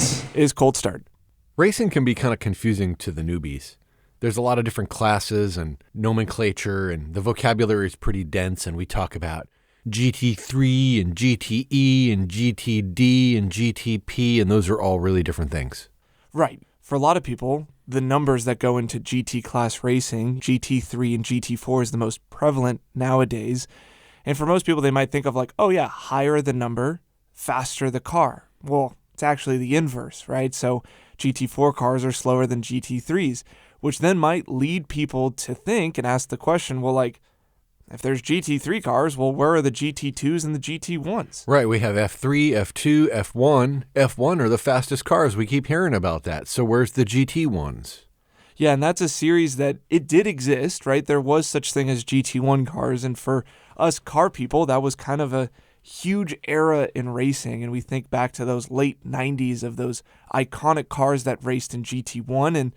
This is Cold Start. Racing can be kind of confusing to the newbies. There's a lot of different classes and nomenclature, and the vocabulary is pretty dense, and we talk about GT3 and GTE and GTD and GTP, and those are all really different things. Right. For a lot of people, the numbers that go into GT Class Racing, GT3 and GT4 is the most prevalent nowadays. And for most people, they might think of like, oh yeah, higher the number, faster the car. Well, it's actually the inverse, right? So GT4 cars are slower than GT3s, which then might lead people to think and ask the question, well, like, if there's GT3 cars, well, where are the GT2s and the GT1s? Right, we have F3, F2, F1. F1 are the fastest cars. We keep hearing about that. So where's the GT1s? Yeah, and that's a series that it did exist, right? There was such thing as GT1 cars, and for us car people, that was kind of a huge era in racing, and we think back to those late 90s of those iconic cars that raced in GT1, and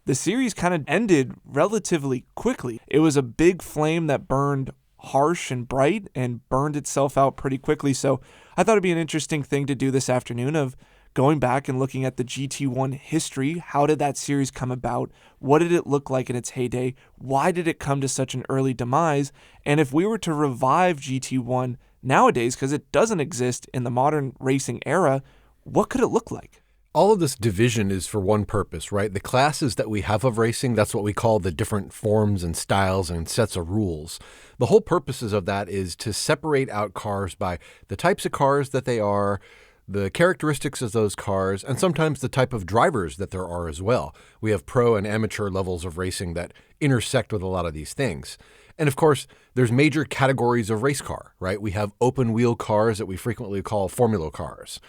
the series kind of ended relatively quickly. It was a big flame that burned harsh and bright and burned itself out pretty quickly. So I thought it'd be an interesting thing to do this afternoon of going back and looking at the GT1 history. How did that series come about? What did it look like in its heyday? Why did it come to such an early demise? And if we were to revive GT1 nowadays, because it doesn't exist in the modern racing era, what could it look like? All of this division is for one purpose, right? The classes that we have of racing, that's what we call the different forms and styles and sets of rules. The whole purposes of that is to separate out cars by the types of cars that they are, the characteristics of those cars, and sometimes the type of drivers that there are as well. We have pro and amateur levels of racing that intersect with a lot of these things. And of course, there's major categories of race car, right? We have open wheel cars that we frequently call formula cars.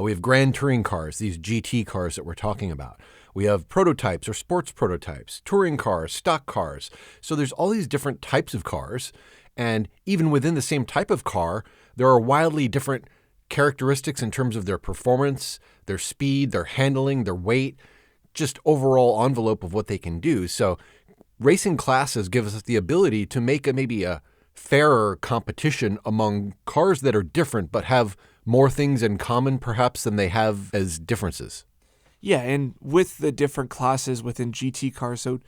We have grand touring cars, these GT cars that we're talking about. We have prototypes or sports prototypes, touring cars, stock cars. So there's all these different types of cars. And even within the same type of car, there are wildly different characteristics in terms of their performance, their speed, their handling, their weight, just overall envelope of what they can do. So racing classes give us the ability to make maybe a fairer competition among cars that are different but have more things in common perhaps than they have as differences. Yeah, and with the different classes within GT cars, so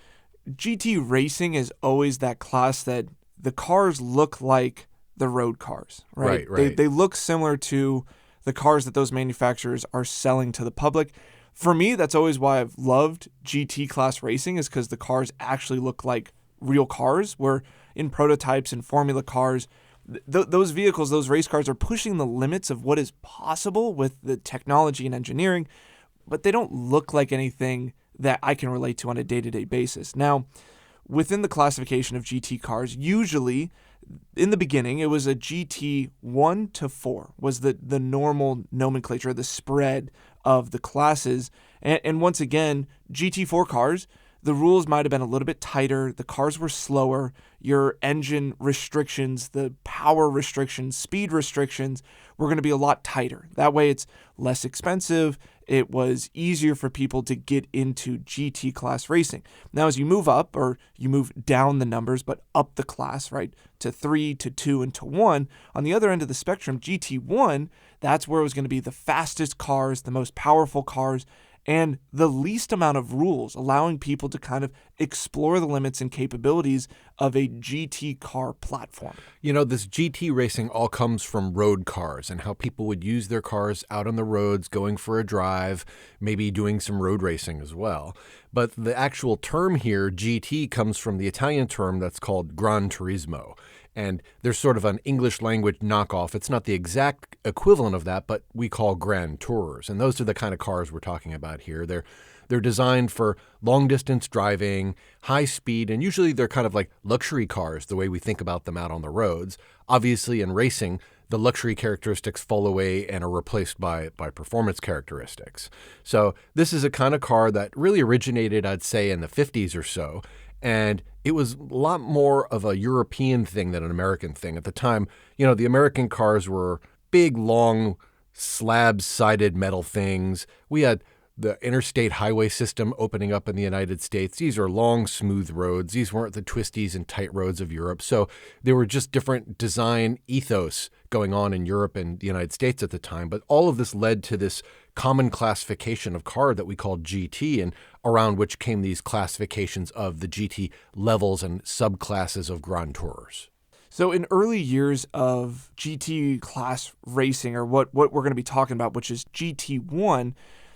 GT racing is always that class that the cars look like the road cars, right? Right. They look similar to the cars that those manufacturers are selling to the public. For me, that's always why I've loved GT class racing, is because the cars actually look like real cars, where in prototypes and formula cars, those vehicles, those race cars are pushing the limits of what is possible with the technology and engineering, but they don't look like anything that I can relate to on a day-to-day basis. Now, within the classification of GT cars, usually in the beginning, it was a GT1 to 4 was the normal nomenclature, the spread of the classes. And once again, GT4 cars, the rules might have been a little bit tighter. The cars were slower. Your engine restrictions, the power restrictions, speed restrictions were going to be a lot tighter. That way it's less expensive. It was easier for people to get into GT class racing. Now, as you move up, or you move down the numbers, but up the class, right, to 3, to 2, and to 1, on the other end of the spectrum, GT1, that's where it was going to be the fastest cars, the most powerful cars, and the least amount of rules, allowing people to kind of explore the limits and capabilities of a GT car platform. You know, this GT racing all comes from road cars and how people would use their cars out on the roads, going for a drive, maybe doing some road racing as well. But the actual term here, GT, comes from the Italian term that's called Gran Turismo. And there's sort of an English language knockoff. It's not the exact equivalent of that, but we call Grand Tours. And those are the kind of cars we're talking about here. They're designed for long distance driving, high speed, and usually they're kind of like luxury cars, the way we think about them out on the roads. Obviously, in racing, the luxury characteristics fall away and are replaced by performance characteristics. So this is a kind of car that really originated, I'd say, in the 50s or so. And it was a lot more of a European thing than an American thing. At the time, you know, the American cars were big, long, slab-sided metal things. We had the interstate highway system opening up in the United States. These are long, smooth roads. These weren't the twisties and tight roads of Europe. So there were just different design ethos going on in Europe and the United States at the time. But all of this led to this common classification of car that we called GT, and around which came these classifications of the GT levels and subclasses of Grand Tourers. So in early years of GT class racing, or what we're going to be talking about, which is GT1,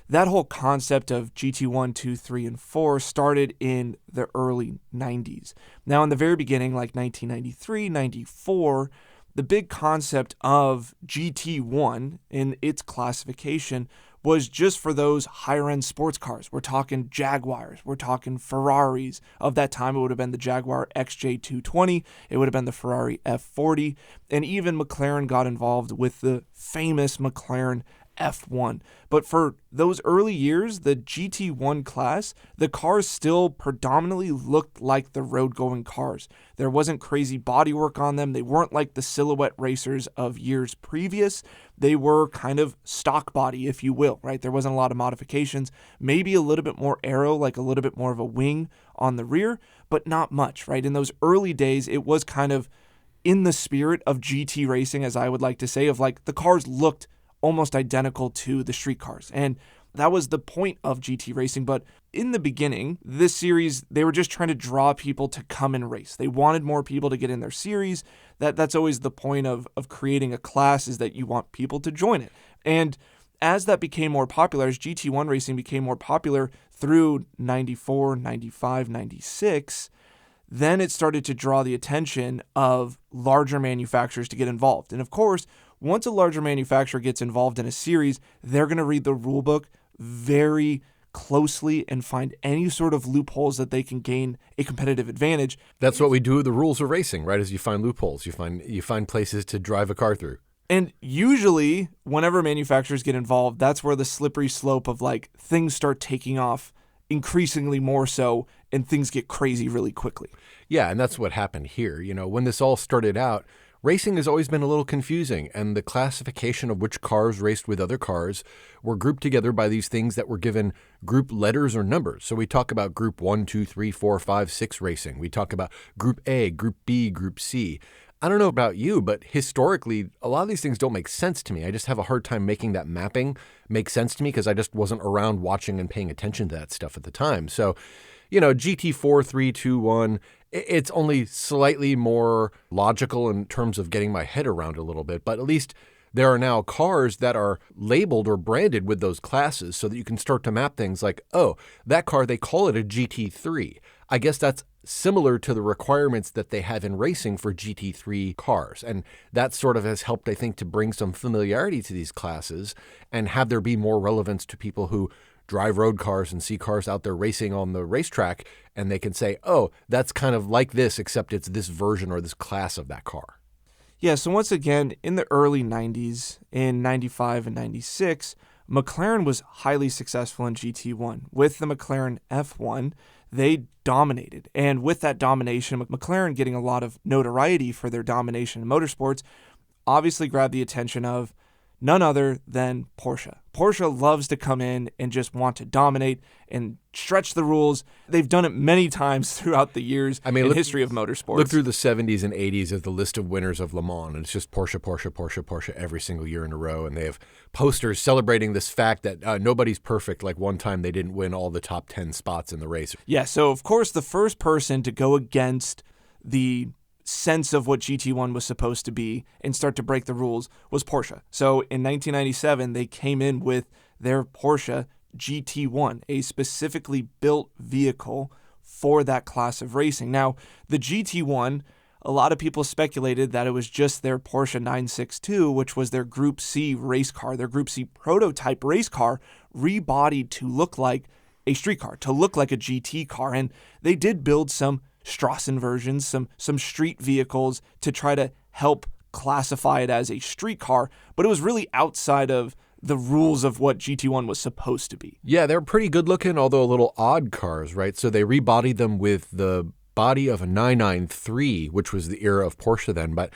that whole concept of GT1, 2, 3, and 4 started in the early 90s. Now, in the very beginning, like 1993, 94, the big concept of GT1 in its classification was just for those higher-end sports cars. We're talking Jaguars, we're talking Ferraris. Of that time, it would have been the Jaguar XJ220, it would have been the Ferrari F40, and even McLaren got involved with the famous McLaren F1. But for those early years, the GT1 class, the cars still predominantly looked like the road-going cars. There wasn't crazy bodywork on them. They weren't like the silhouette racers of years previous. They were kind of stock body, if you will, right? There wasn't a lot of modifications. Maybe a little bit more aero, like a little bit more of a wing on the rear, but not much, right? In those early days, it was kind of in the spirit of GT racing, as I would like to say, of like the cars looked almost identical to the street cars. And that was the point of GT racing. But in the beginning, this series, they were just trying to draw people to come and race. They wanted more people to get in their series. That's always the point of creating a class, is that you want people to join it. And as that became more popular, as GT1 racing became more popular through 94, 95, 96, then it started to draw the attention of larger manufacturers to get involved. And of course, once a larger manufacturer gets involved in a series, they're going to read the rule book very closely and find any sort of loopholes that they can gain a competitive advantage. That's what we do with the rules of racing, right? Is you find loopholes, you find places to drive a car through. And usually, whenever manufacturers get involved, that's where the slippery slope of like things start taking off increasingly more so, and things get crazy really quickly. Yeah, and that's what happened here. You know, when this all started out, racing has always been a little confusing, and the classification of which cars raced with other cars were grouped together by these things that were given group letters or numbers. So we talk about group 1, 2, 3, 4, 5, 6 racing. We talk about group A, group B, group C. I don't know about you, but historically, a lot of these things don't make sense to me. I just have a hard time making that mapping make sense to me because I just wasn't around watching and paying attention to that stuff at the time. So, you know, GT4, 3, 2, 1, it's only slightly more logical in terms of getting my head around it a little bit, but at least there are now cars that are labeled or branded with those classes so that you can start to map things like, oh, that car, they call it a GT3. I guess that's similar to the requirements that they have in racing for GT3 cars. And that sort of has helped, I think, to bring some familiarity to these classes and have there be more relevance to people who drive road cars and see cars out there racing on the racetrack, and they can say, oh, that's kind of like this, except it's this version or this class of that car. Yeah, so once again, in the early 90s, in 95 and 96, McLaren was highly successful in GT1. With the McLaren F1, they dominated. And with that domination, McLaren getting a lot of notoriety for their domination in motorsports, obviously grabbed the attention of none other than Porsche. Porsche loves to come in and just want to dominate and stretch the rules. They've done it many times throughout the years in history of motorsports. Look through the 70s and 80s as the list of winners of Le Mans, and it's just Porsche, Porsche, Porsche, Porsche every single year in a row. And they have posters celebrating this fact that nobody's perfect. Like one time they didn't win all the top 10 spots in the race. Yeah, so of course the first person to go against the sense of what GT1 was supposed to be and start to break the rules was Porsche. So in 1997, they came in with their Porsche GT1, a specifically built vehicle for that class of racing. Now, the GT1, a lot of people speculated that it was just their Porsche 962, which was their Group C race car, their Group C prototype race car, rebodied to look like a street car, to look like a GT car. And they did build some Strassen versions, some street vehicles to try to help classify it as a street car, but it was really outside of the rules of what GT1 was supposed to be. Yeah, they're pretty good looking, although a little odd cars, right? So they rebodied them with the body of a 993, which was the era of Porsche then, but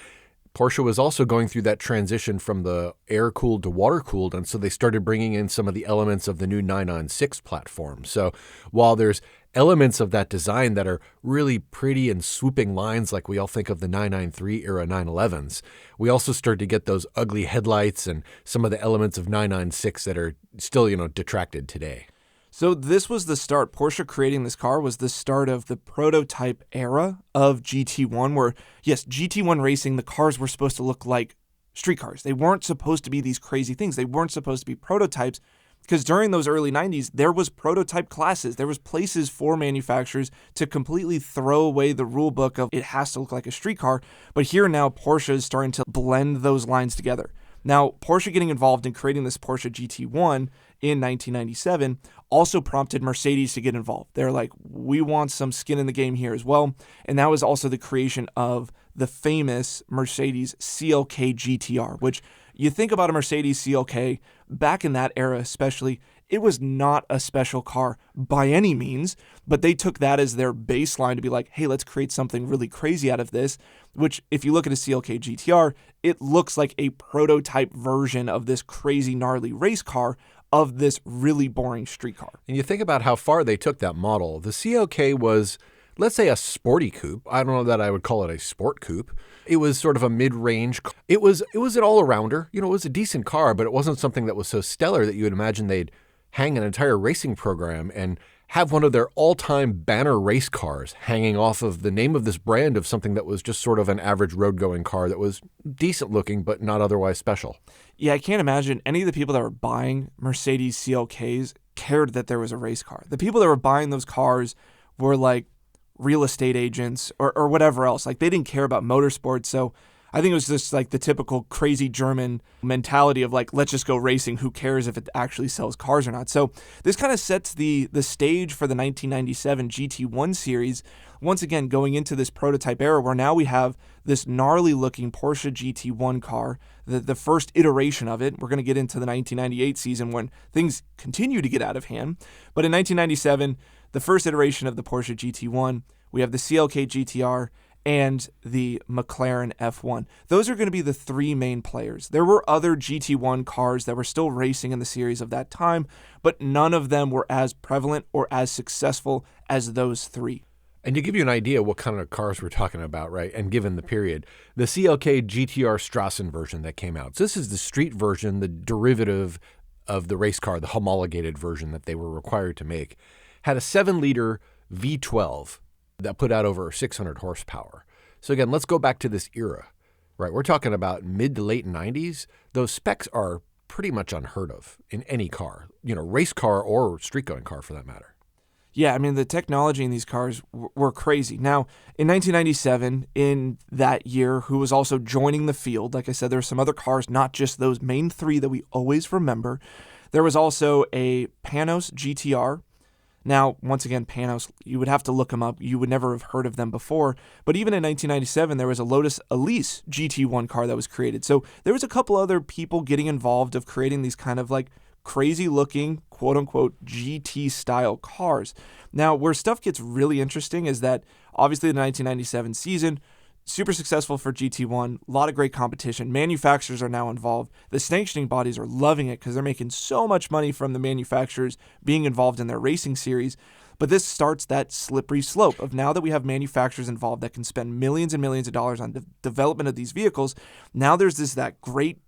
Porsche was also going through that transition from the air-cooled to water-cooled, and so they started bringing in some of the elements of the new 996 platform. So while there's elements of that design that are really pretty and swooping lines like we all think of the 993 era 911s. We also start to get those ugly headlights and some of the elements of 996 that are still, detracted today. So this was the start. Porsche creating this car was the start of the prototype era of GT1 where, yes, GT1 racing, the cars were supposed to look like street cars. They weren't supposed to be these crazy things. They weren't supposed to be prototypes because during those early 90s, there was prototype classes. There was places for manufacturers to completely throw away the rule book of it has to look like a street car. But here now, Porsche is starting to blend those lines together. Now, Porsche getting involved in creating this Porsche GT1 in 1997 also prompted Mercedes to get involved. They're like, we want some skin in the game here as well. And that was also the creation of the famous Mercedes CLK GTR, which you think about a Mercedes CLK, back in that era especially, it was not a special car by any means, but they took that as their baseline to be like, hey, let's create something really crazy out of this, which if you look at a CLK GTR, it looks like a prototype version of this crazy gnarly race car of this really boring street car. And you think about how far they took that model. The CLK was, let's say, a sporty coupe. I don't know that I would call it a sport coupe. It was sort of a mid-range. It was an all-arounder. It was a decent car, but it wasn't something that was so stellar that you would imagine they'd hang an entire racing program and have one of their all-time banner race cars hanging off of the name of this brand of something that was just sort of an average road-going car that was decent looking but not otherwise special. Yeah, I can't imagine any of the people that were buying Mercedes CLKs cared that there was a race car. The people that were buying those cars were like real estate agents or whatever else. Like they didn't care about motorsports. So I think it was just like the typical crazy German mentality of like, let's just go racing. Who cares if it actually sells cars or not? So this kind of sets the stage for the 1997 GT1 series. Once again, going into this prototype era where now we have this gnarly looking Porsche GT1 car, the first iteration of it. We're going to get into the 1998 season when things continue to get out of hand. But in 1997, the first iteration of the Porsche GT1, we have the CLK GTR and the McLaren F1. Those are going to be the three main players. There were other GT1 cars that were still racing in the series of that time, but none of them were as prevalent or as successful as those three. And to give you an idea what kind of cars we're talking about, right, and given the period, the CLK GTR Strassen version that came out. So this is the street version, the derivative of the race car, the homologated version that they were required to make, had a 7-liter V12 that put out over 600 horsepower. So again, let's go back to this era, right? We're talking about mid to late 90s. Those specs are pretty much unheard of in any car, race car or street-going car for that matter. Yeah, I mean, the technology in these cars were crazy. Now, in 1997, in that year, who was also joining the field, like I said, there were some other cars, not just those main three that we always remember. There was also a Panos GTR. Now, once again, Panos, you would have to look them up. You would never have heard of them before. But even in 1997, there was a Lotus Elise GT1 car that was created. So there was a couple other people getting involved of creating these kind of like crazy looking, quote unquote, GT style cars. Now, where stuff gets really interesting is that obviously the 1997 season, super successful for GT1, a lot of great competition. Manufacturers are now involved. The sanctioning bodies are loving it because they're making so much money from the manufacturers being involved in their racing series. But this starts that slippery slope of now that we have manufacturers involved that can spend millions and millions of dollars on the development of these vehicles. Now there's that great,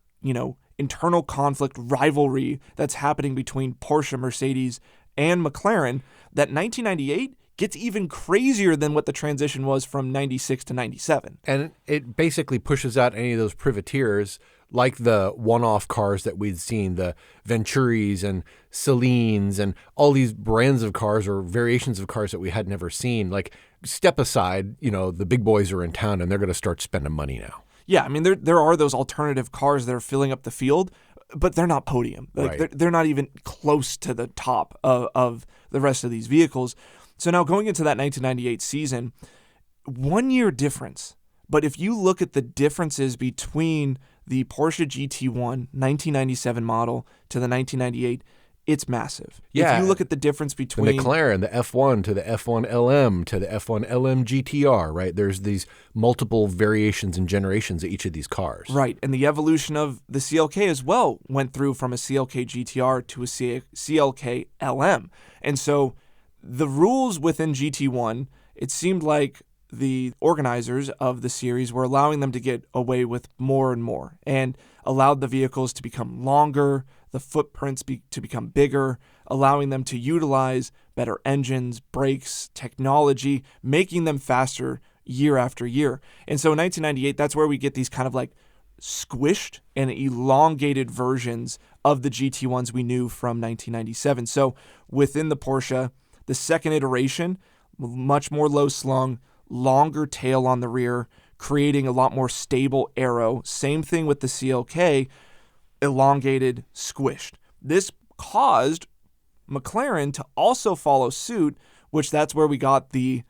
internal conflict, rivalry that's happening between Porsche, Mercedes, and McLaren that 1998 gets even crazier than what the transition was from 96 to 97. And it basically pushes out any of those privateers like the one-off cars that we'd seen, the Venturis and Celines and all these brands of cars or variations of cars that we had never seen. Like, step aside, the big boys are in town and they're going to start spending money now. Yeah, I mean, there are those alternative cars that are filling up the field, but they're not podium. Like, right. They're not even close to the top of the rest of these vehicles. So now going into that 1998 season, 1 year difference. But if you look at the differences between the Porsche GT1 1997 model to the 1998, it's massive. Yeah. If you look at the difference between the McLaren, the F1 to the F1 LM to the F1 LM GTR, right? There's these multiple variations and generations of each of these cars. Right. And the evolution of the CLK as well went through from a CLK GTR to a CLK LM. And so the rules within GT1, it seemed like the organizers of the series were allowing them to get away with more and more and allowed the vehicles to become longer, the footprints to become bigger, allowing them to utilize better engines, brakes, technology, making them faster year after year. And so in 1998, that's where we get these kind of like squished and elongated versions of the GT1s we knew from 1997. So within the Porsche, the second iteration, much more low slung, longer tail on the rear, creating a lot more stable aero. Same thing with the CLK, elongated, squished. This caused McLaren to also follow suit, which that's where we got the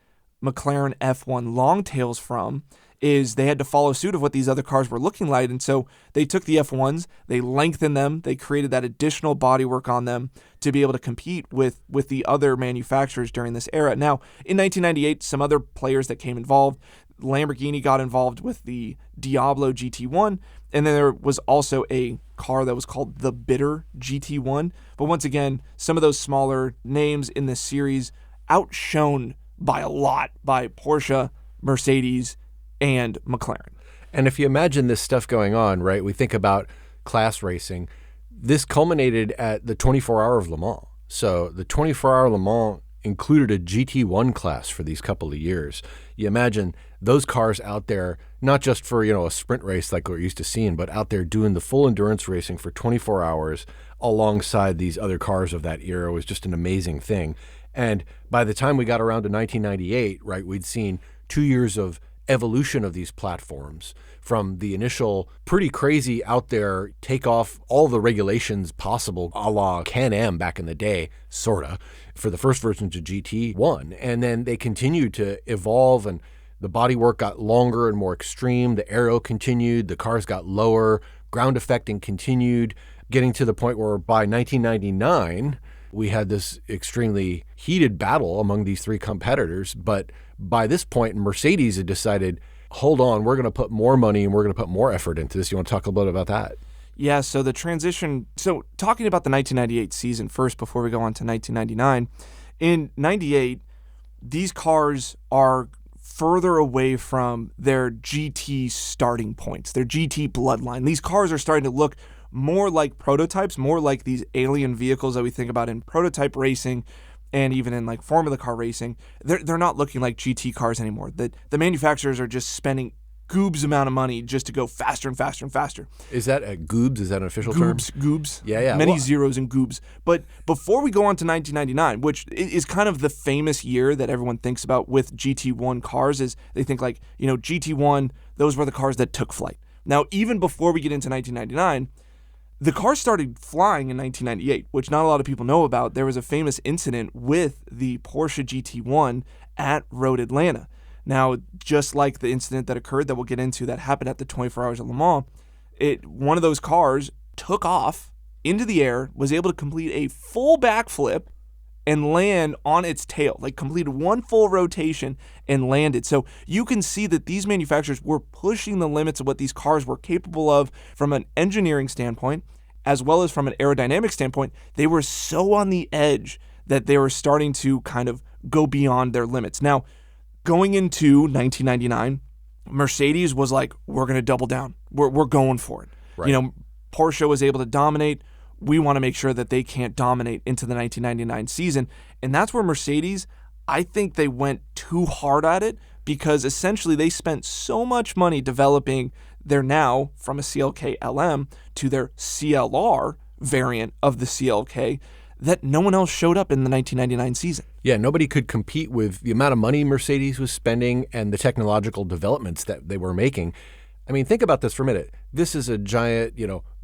McLaren F1 long tails from, is they had to follow suit of what these other cars were looking like. And so they took the F1s, they lengthened them, they created that additional bodywork on them to be able to compete with the other manufacturers during this era. Now, in 1998, some other players that came involved, Lamborghini got involved with the Diablo GT1, and then there was also a car that was called the Bitter GT1. But once again, some of those smaller names in this series outshone by a lot by Porsche, Mercedes, and McLaren. And if you imagine this stuff going on, right, we think about class racing. This culminated at the 24-hour of Le Mans. So the 24-hour Le Mans included a GT1 class for these couple of years. You imagine those cars out there, not just for, a sprint race like we're used to seeing, but out there doing the full endurance racing for 24 hours alongside these other cars of that era was just an amazing thing. And by the time we got around to 1998, right, we'd seen 2 years of evolution of these platforms from the initial pretty crazy out there, take off all the regulations possible, a la Can-Am back in the day, sorta, for the first versions of GT1. And then they continued to evolve, and the bodywork got longer and more extreme. The aero continued, the cars got lower, ground effecting continued, getting to the point where by 1999, we had this extremely heated battle among these three competitors. But by this point, Mercedes had decided, hold on, we're going to put more money and we're going to put more effort into this. You want to talk a little bit about that? Yeah, so the transition, so talking about the 1998 season first before we go on to 1999, in 98, these cars are further away from their GT starting points, their GT bloodline. These cars are starting to look more like prototypes, more like these alien vehicles that we think about in prototype racing and even in like Formula car racing. They're not looking like GT cars anymore. The manufacturers are just spending goobs amount of money just to go faster and faster and faster. Is that a goobs? Is that an official term? Goobs. Yeah. Many zeros and goobs. But before we go on to 1999, which is kind of the famous year that everyone thinks about with GT1 cars, is they think like, GT1, those were the cars that took flight. Now, even before we get into 1999, the car started flying in 1998, which not a lot of people know about. There was a famous incident with the Porsche GT1 at Road Atlanta. Now, just like the incident that occurred that we'll get into that happened at the 24 Hours of Le Mans, one of those cars took off into the air, was able to complete a full backflip and land on its tail, like completed one full rotation and landed. So you can see that these manufacturers were pushing the limits of what these cars were capable of from an engineering standpoint, as well as from an aerodynamic standpoint. They were so on the edge that they were starting to kind of go beyond their limits. Now, going into 1999, Mercedes was like, we're going to double down. We're going for it. Right. Porsche was able to dominate. We want to make sure that they can't dominate into the 1999 season. And that's where Mercedes, I think they went too hard at it, because essentially they spent so much money developing their now, from a CLK LM to their CLR variant of the CLK, that no one else showed up in the 1999 season. Yeah, nobody could compete with the amount of money Mercedes was spending and the technological developments that they were making. I mean, think about this for a minute. This is a giant,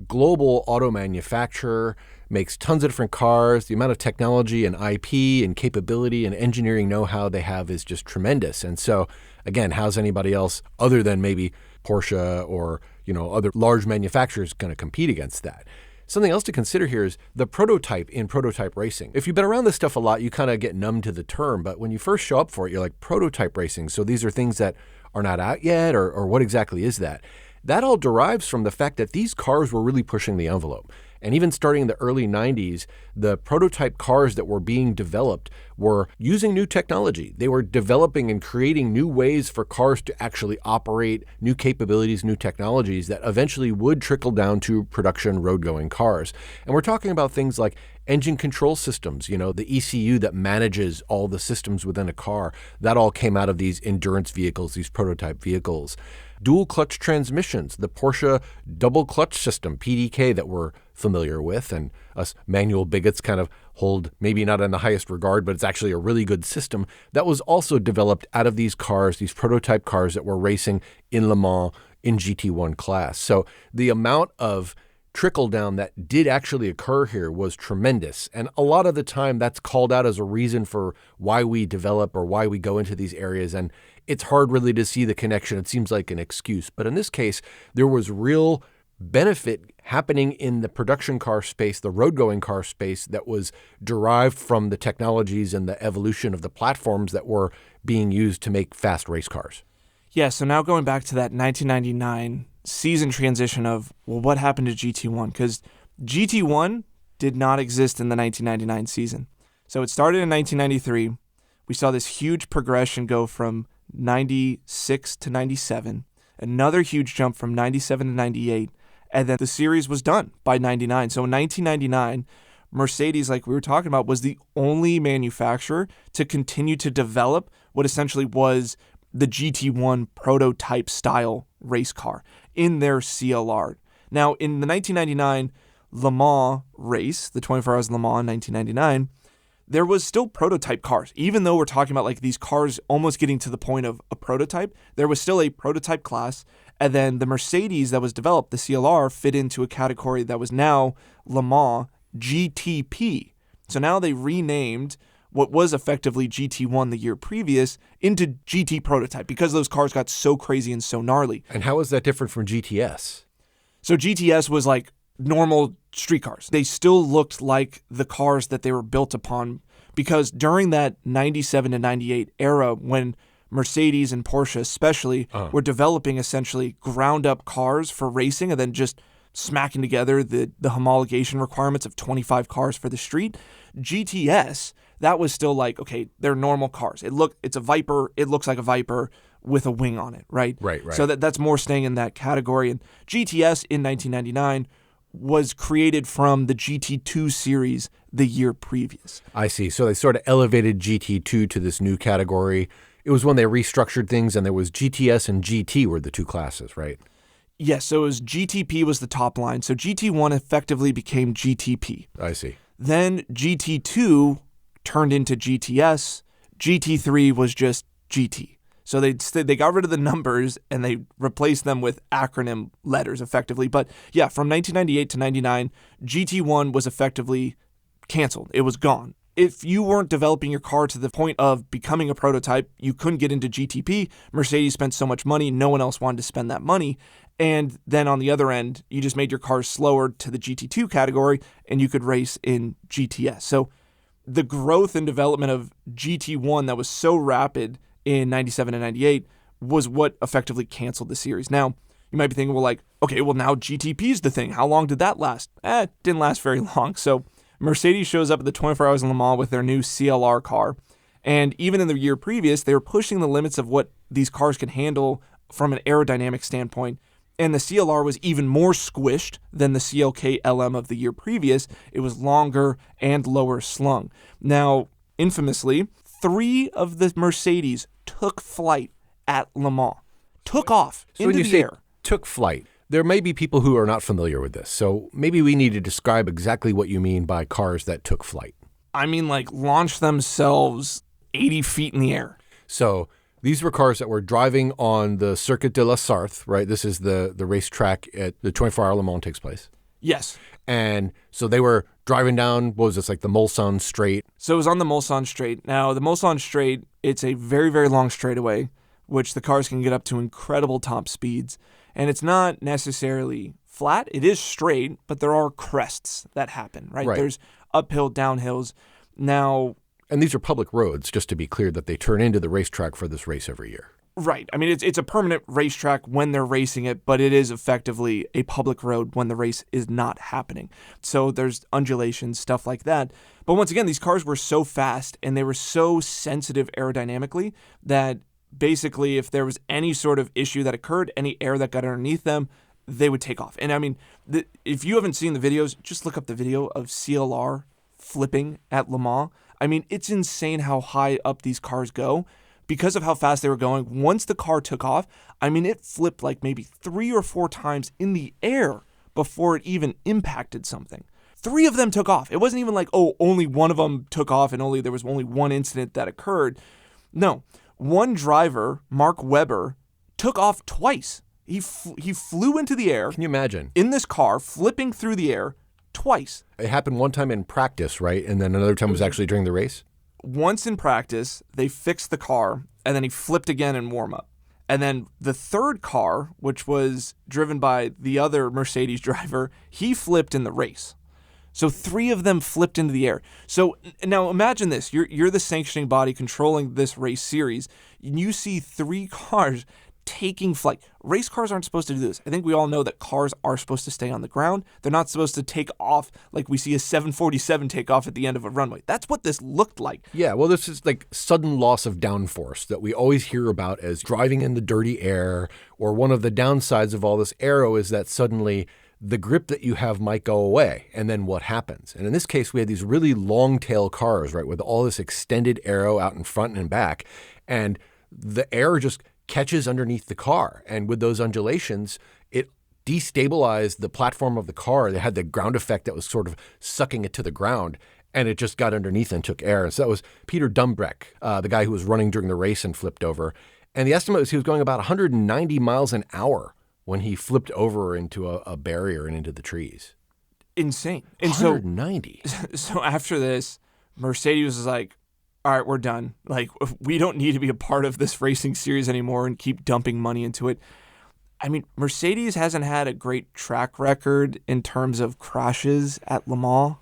global auto manufacturer, makes tons of different cars. The amount of technology and IP and capability and engineering know-how they have is just tremendous. And so, again, how's anybody else other than maybe Porsche or, other large manufacturers going to compete against that? Something else to consider here is the prototype in prototype racing. If you've been around this stuff a lot, you kind of get numb to the term, but when you first show up for it, you're like, prototype racing. So these are things that are not out yet, or what exactly is that? That all derives from the fact that these cars were really pushing the envelope. And even starting in the early 90s, the prototype cars that were being developed were using new technology. They were developing and creating new ways for cars to actually operate, new capabilities, new technologies that eventually would trickle down to production road-going cars. And we're talking about things like engine control systems, the ECU that manages all the systems within a car. That all came out of these endurance vehicles, these prototype vehicles. Dual clutch transmissions, the Porsche double clutch system, PDK, that we're familiar with, and us manual bigots kind of hold maybe not in the highest regard, but it's actually a really good system that was also developed out of these cars, these prototype cars that were racing in Le Mans in GT1 class. So the amount of trickle down that did actually occur here was tremendous. And a lot of the time that's called out as a reason for why we develop or why we go into these areas. And it's hard really to see the connection. It seems like an excuse. But in this case, there was real benefit happening in the production car space, the road-going car space, that was derived from the technologies and the evolution of the platforms that were being used to make fast race cars. Yeah, so now going back to that 1999 season transition of, well, what happened to GT1? Because GT1 did not exist in the 1999 season. So it started in 1993. We saw this huge progression go from 96 to 97, another huge jump from 97 to 98, and then the series was done by 99. So in 1999, Mercedes, like we were talking about, was the only manufacturer to continue to develop what essentially was the GT1 prototype style race car in their CLR. Now, in the 1999 Le Mans race, the 24 Hours of Le Mans in 1999, there was still prototype cars. Even though we're talking about like these cars almost getting to the point of a prototype, there was still a prototype class. And then the Mercedes that was developed, the CLR, fit into a category that was now Le Mans GTP. So now they renamed what was effectively GT1 the year previous into GT prototype because those cars got so crazy and so gnarly. And how is that different from GTS? So GTS was like normal street cars. They still looked like the cars that they were built upon because during that 97 to 98 era when Mercedes and Porsche especially were developing essentially ground up cars for racing and then just smacking together the homologation requirements of 25 cars for the street, GTS, that was still like, okay, they're normal cars. It's a Viper. It looks like a Viper with a wing on it, right? Right. So that's more staying in that category. And GTS in 1999 was created from the GT2 series the year previous. I see. So they sort of elevated GT2 to this new category. It was when they restructured things, and there was GTS and GT were the two classes, right? Yes, so it was GTP was the top line. So GT1 effectively became GTP. I see. Then GT2 turned into GTS. GT3 was just GT. So they got rid of the numbers and they replaced them with acronym letters effectively. But yeah, from 1998 to 99, GT1 was effectively canceled. It was gone. If you weren't developing your car to the point of becoming a prototype, you couldn't get into GTP. Mercedes spent so much money, no one else wanted to spend that money. And then on the other end, you just made your cars slower to the GT2 category and you could race in GTS. So the growth and development of GT1 that was so rapid in 97 and 98 was what effectively canceled the series. Now, you might be thinking, well, like, okay, well, now GTP is the thing. How long did that last? It didn't last very long. So Mercedes shows up at the 24 Hours of Le Mans with their new CLR car. And even in the year previous, they were pushing the limits of what these cars could handle from an aerodynamic standpoint. And the CLR was even more squished than the CLK LM of the year previous. It was longer and lower slung. Now, infamously, 3 of the Mercedes took flight at Le Mans. Took off so into when you the say air. Took flight, there may be people who are not familiar with this. So maybe we need to describe exactly what you mean by cars that took flight. I mean, like, launched themselves 80 feet in the air. So these were cars that were driving on the Circuit de la Sarthe, right? This is the racetrack at the 24-hour Le Mans takes place. Yes. And so they were driving down, what was this, like the Mulsanne Straight? So it was on the Mulsanne Straight. Now, the Mulsanne Straight, it's a very, very long straightaway, which the cars can get up to incredible top speeds. And it's not necessarily flat. It is straight, but there are crests that happen, right? There's uphill, downhills. Now, and these are public roads, just to be clear, that they turn into the racetrack for this race every year. Right. I mean, it's a permanent racetrack when they're racing it, but it is effectively a public road when the race is not happening. So there's undulations, stuff like that. But once again, these cars were so fast and they were so sensitive aerodynamically that basically if there was any sort of issue that occurred, any air that got underneath them, they would take off. And I mean, if you haven't seen the videos, just look up the video of CLR flipping at Le Mans. I mean, it's insane how high up these cars go. Because of how fast they were going, once the car took off, I mean, it flipped like maybe 3 or 4 times in the air before it even impacted something. 3 of them took off. It wasn't even like, oh, only one of them took off and there was only one incident that occurred. No, one driver, Mark Webber, took off twice. He flew into the air. Can you imagine? In this car, flipping through the air twice. It happened one time in practice, right? And then another time was actually during the race? Once in practice, they fixed the car, and then he flipped again in warm-up. And then the third car, which was driven by the other Mercedes driver, he flipped in the race. So 3 of them flipped into the air. So now imagine this. You're the sanctioning body controlling this race series, and you see 3 cars taking flight. Race cars aren't supposed to do this. I think we all know that cars are supposed to stay on the ground. They're not supposed to take off like we see a 747 take off at the end of a runway. That's what this looked like. Yeah, well, this is like sudden loss of downforce that we always hear about as driving in the dirty air, or one of the downsides of all this aero is that suddenly the grip that you have might go away, and then what happens? And in this case, we had these really long tail cars, right, with all this extended aero out in front and back, and the air just catches underneath the car. And with those undulations, it destabilized the platform of the car. They had the ground effect that was sort of sucking it to the ground, and it just got underneath and took air. And so that was Peter Dumbreck, the guy who was running during the race and flipped over. And the estimate was he was going about 190 miles an hour when he flipped over into a barrier and into the trees. Insane. And 190. So after this, Mercedes was like, all right, we're done. Like, we don't need to be a part of this racing series anymore and keep dumping money into it. I mean, Mercedes hasn't had a great track record in terms of crashes at Le Mans.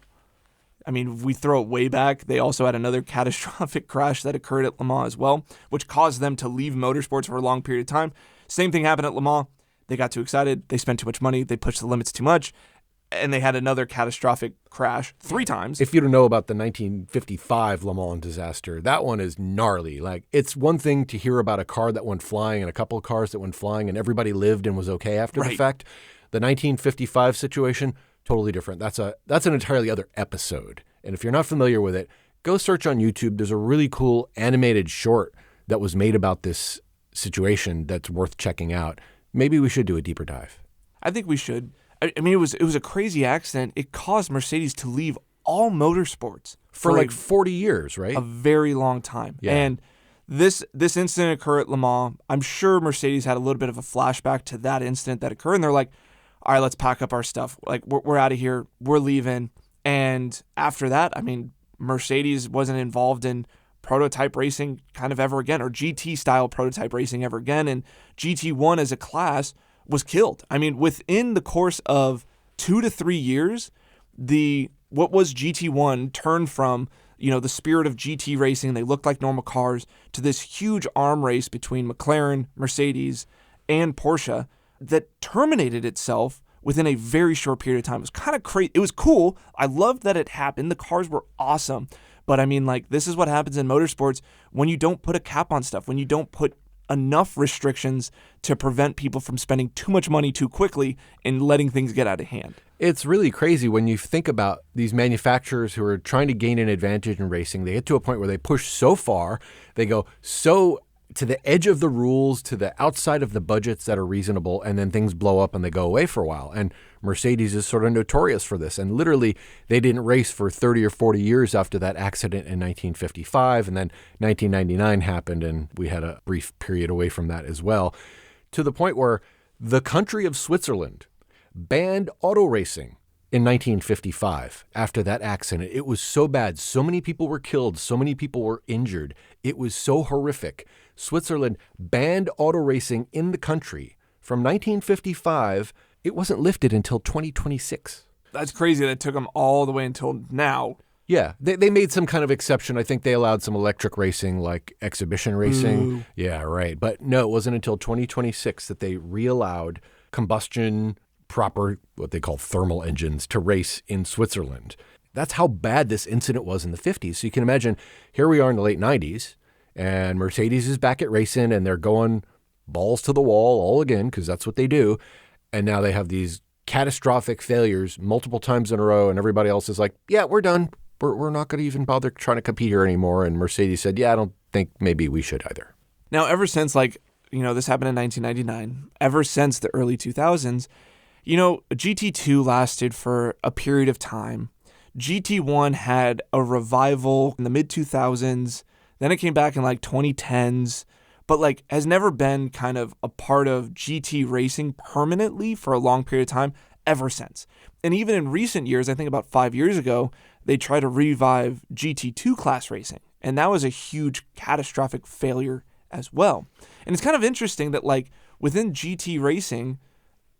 I mean, if we throw it way back, they also had another catastrophic crash that occurred at Le Mans as well, which caused them to leave motorsports for a long period of time. Same thing happened at Le Mans. They got too excited. They spent too much money. They pushed the limits too much. And they had another catastrophic crash 3 times. If you don't know about the 1955 Le Mans disaster, that one is gnarly. Like, it's one thing to hear about a car that went flying and a couple of cars that went flying and everybody lived and was okay after the fact. The 1955 situation, totally different. That's an entirely other episode. And if you're not familiar with it, go search on YouTube. There's a really cool animated short that was made about this situation that's worth checking out. Maybe we should do a deeper dive. I think we should. I mean, it was a crazy accident. It caused Mercedes to leave all motorsports for like 40 years, right? A very long time. Yeah. And this incident occurred at Le Mans. I'm sure Mercedes had a little bit of a flashback to that incident that occurred, and they're like, all right, let's pack up our stuff. Like, we're out of here. We're leaving. And after that, I mean, Mercedes wasn't involved in prototype racing kind of ever again, or GT-style prototype racing ever again. And GT1 as a class was killed. I mean, within the course of 2 to 3 years, what was GT1 turned from, the spirit of GT racing, they looked like normal cars, to this huge arm race between McLaren, Mercedes, and Porsche that terminated itself within a very short period of time. It was kind of crazy. It was cool. I loved that it happened. The cars were awesome. But I mean, like, this is what happens in motorsports when you don't put a cap on stuff, when you don't put enough restrictions to prevent people from spending too much money too quickly and letting things get out of hand. It's really crazy when you think about these manufacturers who are trying to gain an advantage in racing. They get to a point where they push so far, they go so to the edge of the rules, to the outside of the budgets that are reasonable, and then things blow up and they go away for a while. And Mercedes is sort of notorious for this. And literally, they didn't race for 30 or 40 years after that accident in 1955. And then 1999 happened, and we had a brief period away from that as well, to the point where the country of Switzerland banned auto racing in 1955 after that accident. It was so bad. So many people were killed. So many people were injured. It was so horrific. Switzerland banned auto racing in the country from 1955. It wasn't lifted until 2026. That's crazy that it took them all the way until now. Yeah, they made some kind of exception. I think they allowed some electric racing, like exhibition racing. Ooh. Yeah, right. But no, it wasn't until 2026 that they re-allowed combustion proper, what they call thermal engines, to race in Switzerland. That's how bad this incident was in the 50s. So you can imagine, here we are in the late 90s, and Mercedes is back at racing, and they're going balls to the wall all again, because that's what they do. And now they have these catastrophic failures multiple times in a row, and everybody else is like, yeah, we're done. We're not going to even bother trying to compete here anymore. And Mercedes said, yeah, I don't think maybe we should either. Now, ever since, this happened in 1999, ever since the early 2000s, GT2 lasted for a period of time. GT1 had a revival in the mid-2000s. Then it came back in 2010s, but has never been kind of a part of GT racing permanently for a long period of time ever since. And even in recent years, I think about 5 years ago, they tried to revive GT2 Class Racing. And that was a huge catastrophic failure as well. And it's kind of interesting that within GT racing,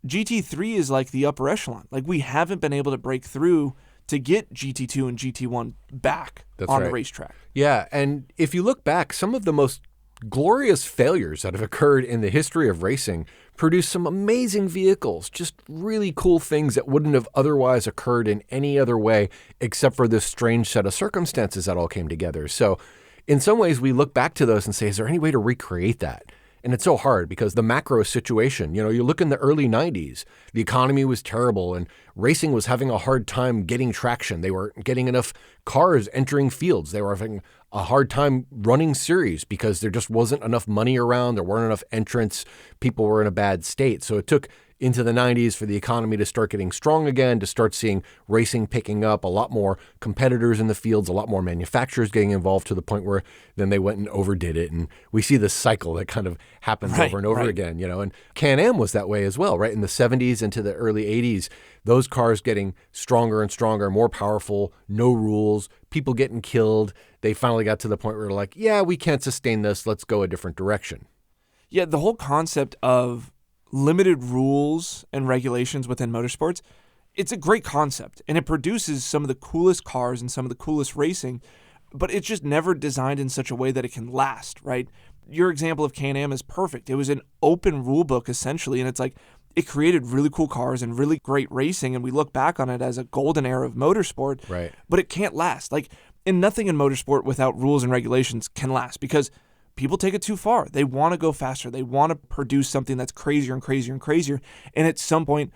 GT3 is the upper echelon. We haven't been able to break through to get GT2 and GT1 back on the racetrack. Yeah, and if you look back, some of the most glorious failures that have occurred in the history of racing produced some amazing vehicles, just really cool things that wouldn't have otherwise occurred in any other way except for this strange set of circumstances that all came together. So in some ways, we look back to those and say, is there any way to recreate that? And it's so hard because the macro situation, you look in the early 90s, the economy was terrible and racing was having a hard time getting traction. They weren't getting enough cars entering fields. They were having a hard time running series because there just wasn't enough money around. There weren't enough entrants. People were in a bad state. So it took into the 90s for the economy to start getting strong again, to start seeing racing picking up, a lot more competitors in the fields, a lot more manufacturers getting involved to the point where then they went and overdid it. And we see this cycle that kind of happens over and over again, and Can-Am was that way as well, right? In the 70s into the early 80s, those cars getting stronger and stronger, more powerful, no rules, people getting killed. They finally got to the point where they're like, yeah, we can't sustain this. Let's go a different direction. Yeah, the whole concept of limited rules and regulations within motorsports, it's a great concept, and it produces some of the coolest cars and some of the coolest racing, but it's just never designed in such a way that it can last, right? Your example of Can-Am is perfect. It was an open rule book, essentially, and it's it created really cool cars and really great racing, and we look back on it as a golden era of motorsport, right? But it can't last. And nothing in motorsport without rules and regulations can last because people take it too far. They want to go faster. They want to produce something that's crazier and crazier and crazier. And at some point,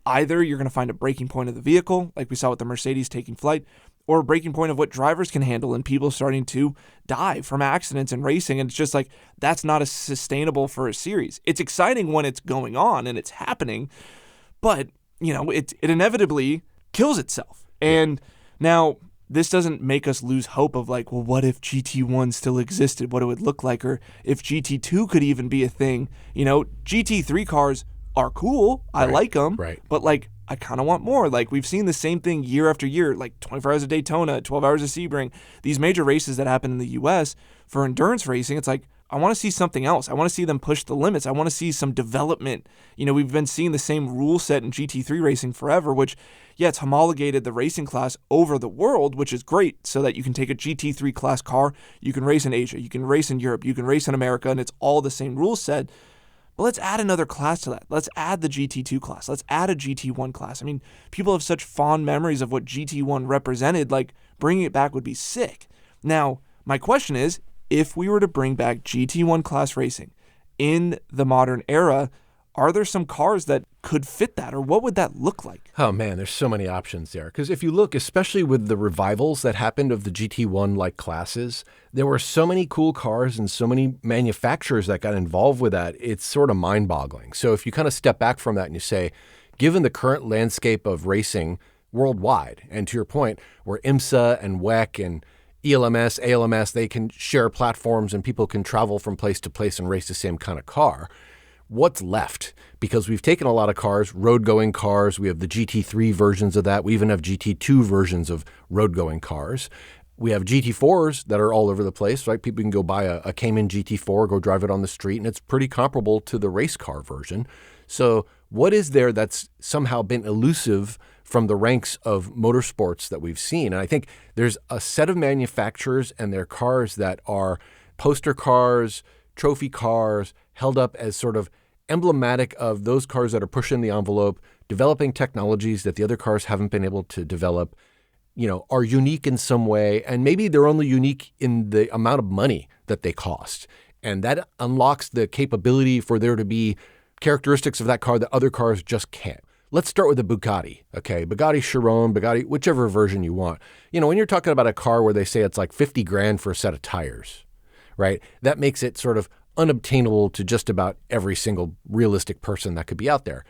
either you're going to find a breaking point of the vehicle, like we saw with the Mercedes taking flight, or a breaking point of what drivers can handle and people starting to die from accidents in racing. And it's just that's not as sustainable for a series. It's exciting when it's going on and it's happening, but, it inevitably kills itself. And now, this doesn't make us lose hope of what if GT1 still existed, what it would look like, or if GT2 could even be a thing. GT3 cars are cool. I like them, but I kind of want more. We've seen the same thing year after year, 24 Hours of Daytona, 12 Hours of Sebring, these major races that happen in the U.S. for endurance racing. It's I want to see something else. I want to see them push the limits. I want to see some development. We've been seeing the same rule set in GT3 racing forever, which, yeah, it's homologated the racing class over the world, which is great so that you can take a GT3 class car, you can race in Asia, you can race in Europe, you can race in America, and it's all the same rule set. But let's add another class to that. Let's add the GT2 class. Let's add a GT1 class. I mean, people have such fond memories of what GT1 represented. Bringing it back would be sick. Now, my question is, if we were to bring back GT1 class racing in the modern era, are there some cars that could fit that, or what would that look like? Oh man, there's so many options there. Because if you look, especially with the revivals that happened of the GT1 classes, there were so many cool cars and so many manufacturers that got involved with that. It's sort of mind-boggling. So if you kind of step back from that and you say, given the current landscape of racing worldwide, and to your point, where IMSA and WEC and ELMS, ALMS, they can share platforms and people can travel from place to place and race the same kind of car. What's left? Because we've taken a lot of cars, road-going cars. We have the GT3 versions of that. We even have GT2 versions of road-going cars. We have GT4s that are all over the place, right? People can go buy a Cayman GT4, go drive it on the street, and it's pretty comparable to the race car version. So What is there that's somehow been elusive from the ranks of motorsports that we've seen? And I think there's a set of manufacturers and their cars that are poster cars, trophy cars, held up as sort of emblematic of those cars that are pushing the envelope, developing technologies that the other cars haven't been able to develop, are unique in some way, and maybe they're only unique in the amount of money that they cost. And that unlocks the capability for there to be characteristics of that car that other cars just can't. Let's start with the Bugatti, okay? Bugatti Chiron, Bugatti, whichever version you want. When you're talking about a car where they say it's like 50 grand for a set of tires, right? That makes it sort of unobtainable to just about every single realistic person that could be out there.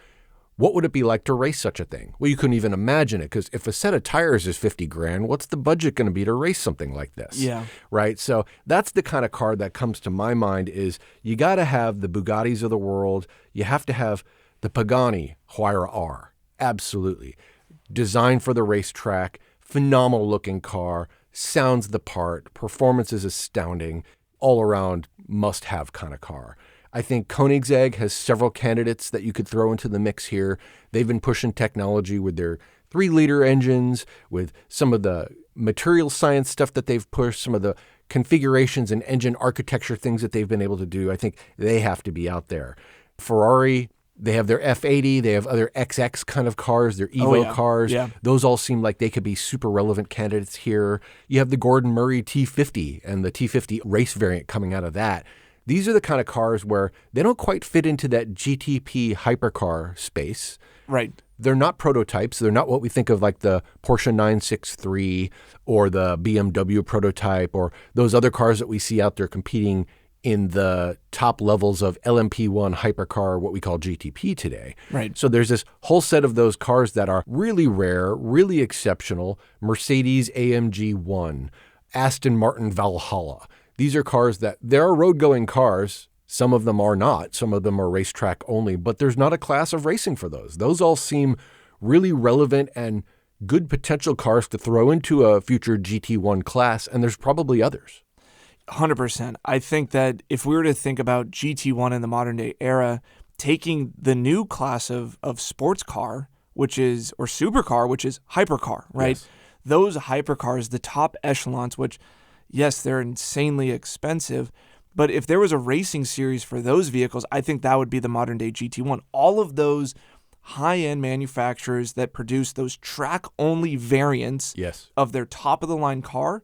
What would it be like to race such a thing? Well, you couldn't even imagine it, because if a set of tires is 50 grand, what's the budget going to be to race something like this? Yeah. Right? So that's the kind of car that comes to my mind is you got to have the Bugattis of the world. You have to have the Pagani Huayra R. Absolutely. Designed for the racetrack, phenomenal looking car, sounds the part, performance is astounding, all around must-have kind of car. I think Koenigsegg has several candidates that you could throw into the mix here. They've been pushing technology with their 3-liter engines, with some of the material science stuff that they've pushed, some of the configurations and engine architecture things that they've been able to do. I think they have to be out there. Ferrari, they have their F80, they have other XX kind of cars, their Evo cars. Yeah. Those all seem like they could be super relevant candidates here. You have the Gordon Murray T50 and the T50 race variant coming out of that. These are the kind of cars where they don't quite fit into that GTP hypercar space. Right. They're not prototypes. They're not what we think of like the Porsche 963 or the BMW prototype or those other cars that we see out there competing in the top levels of LMP1 hypercar, what we call GTP today. Right. So there's this whole set of those cars that are really rare, really exceptional. Mercedes AMG 1, Aston Martin Valhalla. These are cars that there are road-going cars. Some of them are not. Some of them are racetrack only, but there's not a class of racing for those. Those all seem really relevant and good potential cars to throw into a future GT1 class, and there's probably others. 100%. I think that if we were to think about GT1 in the modern day era, taking the new class of sports car, or supercar, which is hypercar, right? Yes. Those hypercars, the top echelons, which, yes, they're insanely expensive, but if there was a racing series for those vehicles, I think that would be the modern day GT1. All of those high-end manufacturers that produce those track-only variants of their top-of-the-line car,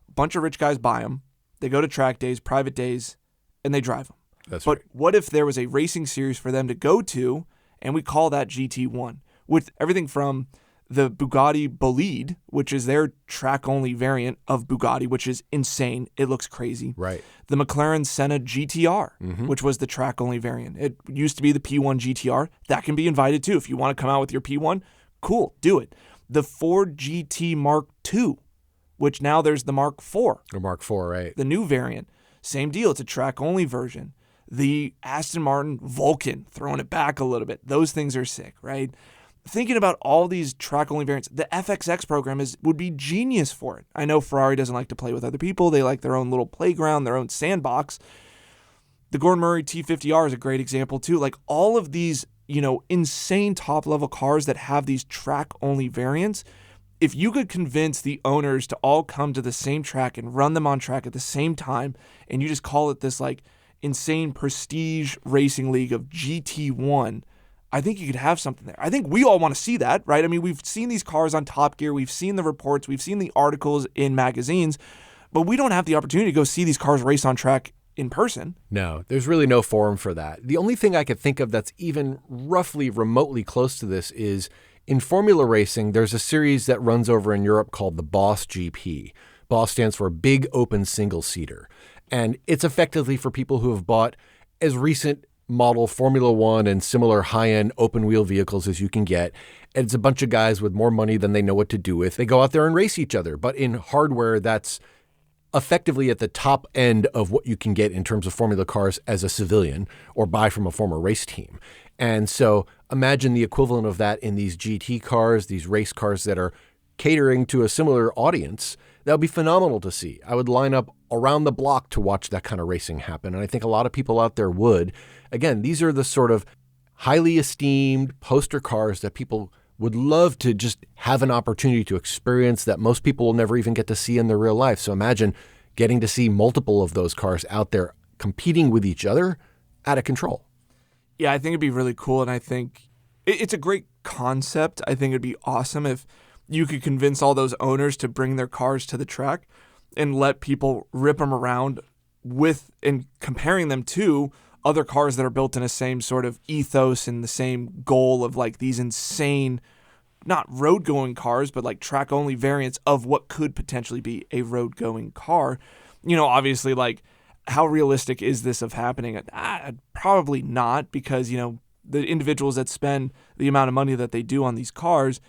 a bunch of rich guys buy them. They go to track days, private days, and they drive them. That's but right. What if there was a racing series for them to go to, and we call that GT1, with everything from the Bugatti Bolide, which is their track-only variant of Bugatti, which is insane. It looks crazy. Right. The McLaren Senna GTR, which was the track-only variant. It used to be the P1 GTR. That can be invited too. If you want to come out with your P1, cool, do it. The Ford GT Mark II, which now there's the Mark IV. Or Mark IV, right. The new variant. Same deal. It's a track-only version. The Aston Martin Vulcan, throwing it back a little bit. Those things are sick, right? Thinking about all these track-only variants, the FXX program would be genius for it. I know Ferrari doesn't like to play with other people. They like their own little playground, their own sandbox. The Gordon Murray T50R is a great example too. Like all of these, insane top-level cars that have these track-only variants, if you could convince the owners to all come to the same track and run them on track at the same time, and you just call it this like insane prestige racing league of GT1, I think you could have something there. I think we all want to see that, right? I mean, we've seen these cars on Top Gear. We've seen the reports. We've seen the articles in magazines, but we don't have the opportunity to go see these cars race on track in person. No, there's really no forum for that. The only thing I could think of that's even roughly remotely close to this is in Formula Racing, there's a series that runs over in Europe called the Boss GP. Boss stands for Big Open Single Seater. And it's effectively for people who have bought as recent model Formula One and similar high-end open-wheel vehicles as you can get. And it's a bunch of guys with more money than they know what to do with. They go out there and race each other, but in hardware that's effectively at the top end of what you can get in terms of Formula cars as a civilian or buy from a former race team. And so imagine the equivalent of that in these GT cars, these race cars that are catering to a similar audience. That would be phenomenal to see. I would line up around the block to watch that kind of racing happen. And I think a lot of people out there would. Again, these are the sort of highly esteemed poster cars that people would love to just have an opportunity to experience that most people will never even get to see in their real life. So imagine getting to see multiple of those cars out there competing with each other out of control. Yeah, I think it'd be really cool, and I think it's a great concept. I think it'd be awesome if you could convince all those owners to bring their cars to the track and let people rip them around with and comparing them to other cars that are built in the same sort of ethos and the same goal of like these insane, not road-going cars, but like track-only variants of what could potentially be a road-going car. You know, obviously, like, how realistic is this of happening? Probably not, because, you know, the individuals that spend the amount of money that they do on these cars,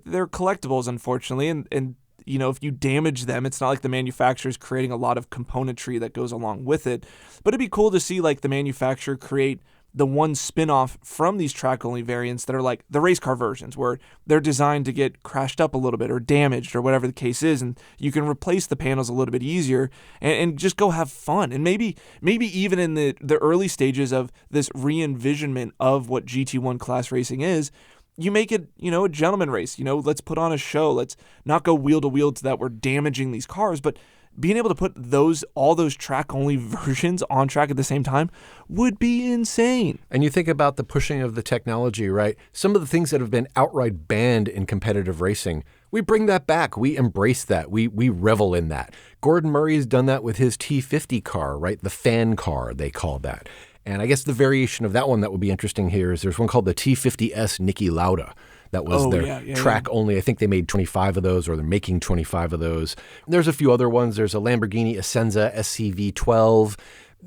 they're collectibles, unfortunately, and you know, if you damage them, it's not like the manufacturer's creating a lot of componentry that goes along with it. But it'd be cool to see like the manufacturer create the one spin-off from these track-only variants that are like the race car versions, where they're designed to get crashed up a little bit or damaged or whatever the case is, and you can replace the panels a little bit easier and just go have fun. And maybe even in the early stages of this re-envisionment of what GT1 Class Racing is, you make it, you know, a gentleman race. You know, let's put on a show. Let's not go wheel to wheel to that we're damaging these cars, but being able to put all those track-only versions on track at the same time would be insane. And you think about the pushing of the technology, right? Some of the things that have been outright banned in competitive racing, we bring that back. We embrace that. We revel in that. Gordon Murray's done that with his T50 car, right? The fan car, they call that. And I guess the variation of that one that would be interesting here is there's one called the T50S Niki Lauda. That was their track only. I think they made 25 of those, or they're making 25 of those. There's a few other ones. There's a Lamborghini Essenza SCV12.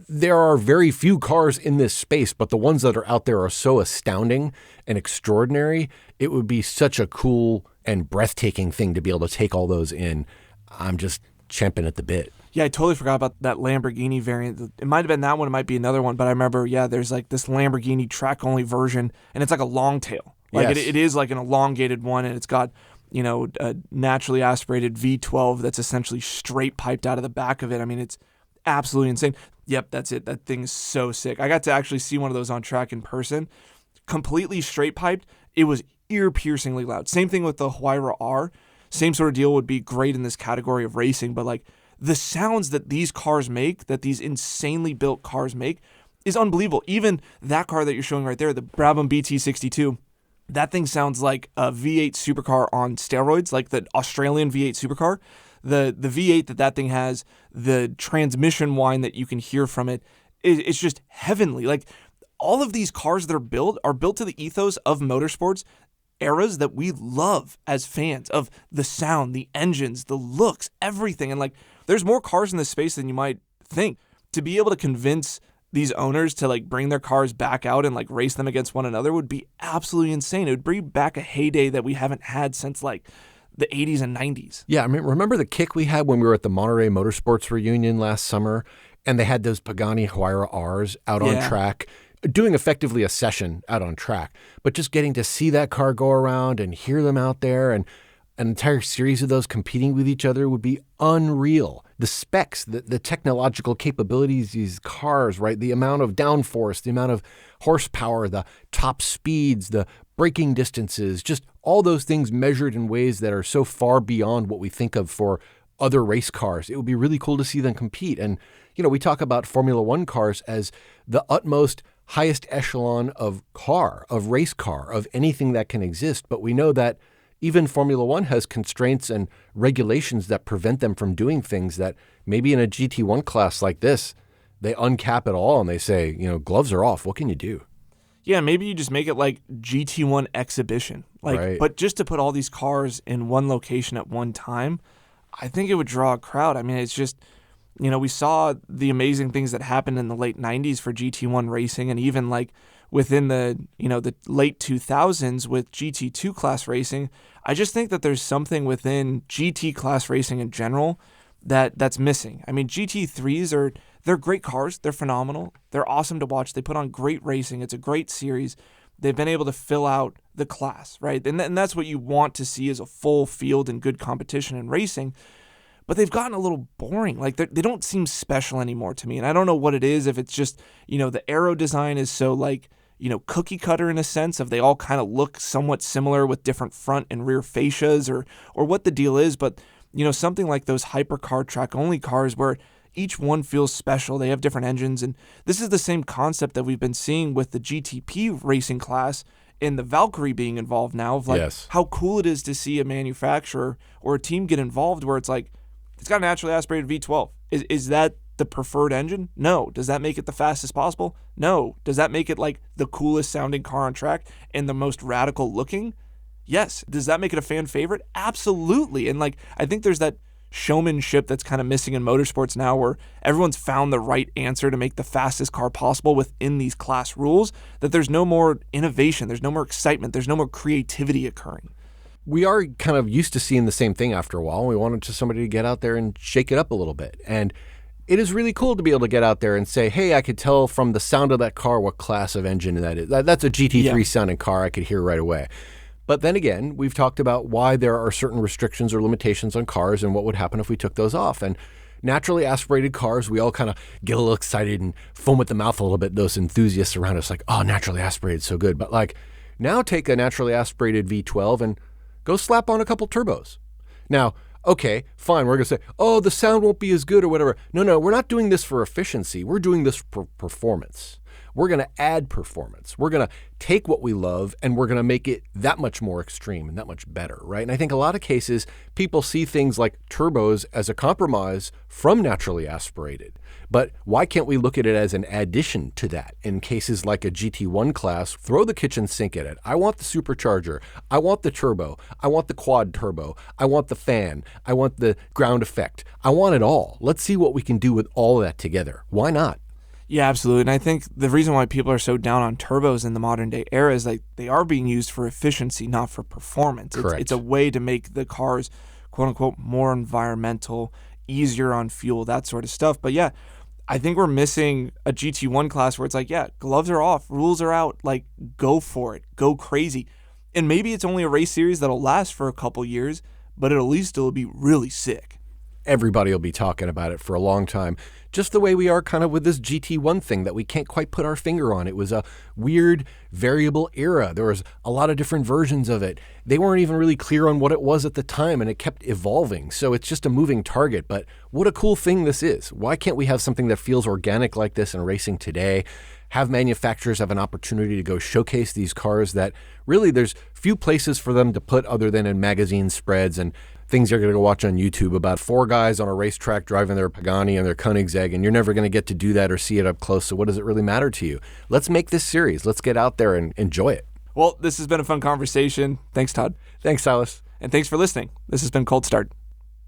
There are very few cars in this space, but the ones that are out there are so astounding and extraordinary. It would be such a cool and breathtaking thing to be able to take all those in. I'm just champing at the bit. Yeah, I totally forgot about that Lamborghini variant. It might have been that one. It might be another one. But I remember, there's like this Lamborghini track-only version, and it's like a long tail. Like it is like an elongated one, and it's got, you know, a naturally aspirated V12 that's essentially straight piped out of the back of it. I mean, it's absolutely insane. Yep, that's it. That thing is so sick. I got to actually see one of those on track in person. Completely straight piped. It was ear-piercingly loud. Same thing with the Huayra R. Same sort of deal would be great in this category of racing, but like the sounds that these cars make, that these insanely built cars make, is unbelievable. Even that car that you're showing right there, the Brabham BT62, that thing sounds like a V8 supercar on steroids, like the Australian V8 supercar. The V8 that thing has, the transmission whine that you can hear from it, it's just heavenly. Like, all of these cars that are built to the ethos of motorsports eras that we love as fans, of the sound, the engines, the looks, everything. And like, there's more cars in this space than you might think. To be able to convince these owners to like bring their cars back out and like race them against one another would be absolutely insane. It would bring back a heyday that we haven't had since like the 80s and 90s. Yeah, I mean, remember the kick we had when we were at the Monterey Motorsports reunion last summer, and they had those Pagani Huayra Rs out on track, doing effectively a session out on track, but just getting to see that car go around and hear them out there, and an entire series of those competing with each other would be unreal. The specs, the technological capabilities of these cars, right? The amount of downforce, the amount of horsepower, the top speeds, the braking distances, just all those things measured in ways that are so far beyond what we think of for other race cars. It would be really cool to see them compete. And, you know, we talk about Formula One cars as the utmost highest echelon of car, of race car, of anything that can exist. But we know that even Formula One has constraints and regulations that prevent them from doing things that maybe in a GT1 class like this, they uncap it all and they say, you know, gloves are off. What can you do? Yeah, maybe you just make it like GT1 exhibition. Like, right. But just to put all these cars in one location at one time, I think it would draw a crowd. I mean, it's just, you know, we saw the amazing things that happened in the late 90s for GT1 racing, and even like within the, you know, the late 2000s with GT2 class racing. I just think that there's something within GT class racing in general that's missing. I mean, GT3s they're great cars. They're phenomenal. They're awesome to watch. They put on great racing. It's a great series. They've been able to fill out the class, right? And that's what you want to see, is a full field and good competition in racing. But they've gotten a little boring. Like, they don't seem special anymore to me. And I don't know what it is, if it's just, you know, the aero design is so like, cookie cutter in a sense of they all kind of look somewhat similar with different front and rear fascias or what the deal is. But, something like those hypercar track only cars where each one feels special. They have different engines. And this is the same concept that we've been seeing with the GTP racing class and the Valkyrie being involved now of how cool it is to see a manufacturer or a team get involved where it's like, it's got a naturally aspirated V12. Is that the preferred engine? No. Does that make it the fastest possible? No. Does that make it like the coolest sounding car on track and the most radical looking? Yes. Does that make it a fan favorite? Absolutely. And I think there's that showmanship that's kind of missing in motorsports now where everyone's found the right answer to make the fastest car possible within these class rules, that there's no more innovation, there's no more excitement, there's no more creativity occurring. We are kind of used to seeing the same thing after a while. We wanted somebody to get out there and shake it up a little bit. And it is really cool to be able to get out there and say, hey, I could tell from the sound of that car what class of engine that is. That's a GT3 sounding car. I could hear right away. But then again, we've talked about why there are certain restrictions or limitations on cars and what would happen if we took those off. And naturally aspirated cars, we all kind of get a little excited and foam at the mouth a little bit. Those enthusiasts around us like, oh, naturally aspirated, so good. But now take a naturally aspirated V12 and go slap on a couple turbos. Now, okay, fine, we're going to say, oh, the sound won't be as good or whatever. No, we're not doing this for efficiency. We're doing this for performance. We're going to add performance. We're going to take what we love and we're going to make it that much more extreme and that much better, right? And I think a lot of cases, people see things like turbos as a compromise from naturally aspirated. But why can't we look at it as an addition to that? In cases like a GT1 class, throw the kitchen sink at it. I want the supercharger. I want the turbo. I want the quad turbo. I want the fan. I want the ground effect. I want it all. Let's see what we can do with all of that together. Why not? Yeah, absolutely. And I think the reason why people are so down on turbos in the modern day era is they are being used for efficiency, not for performance. Correct. It's a way to make the cars, quote unquote, more environmental, easier on fuel, that sort of stuff. But yeah, I think we're missing a GT1 class where it's gloves are off, rules are out, go for it, go crazy. And maybe it's only a race series that'll last for a couple years, but at least it'll be really sick. Everybody will be talking about it for a long time. Just the way we are kind of with this GT1 thing that we can't quite put our finger on. It was a weird variable era. There was a lot of different versions of it. They weren't even really clear on what it was at the time, and it kept evolving. So it's just a moving target. But what a cool thing this is. Why can't we have something that feels organic like this in racing today? Have manufacturers have an opportunity to go showcase these cars that really there's few places for them to put other than in magazine spreads and things you're going to go watch on YouTube about four guys on a racetrack driving their Pagani and their Koenigsegg, and you're never going to get to do that or see it up close. So what does it really matter to you? Let's make this series. Let's get out there and enjoy it. Well, this has been a fun conversation. Thanks, Todd. Thanks, Sylas. And thanks for listening. This has been Cold Start.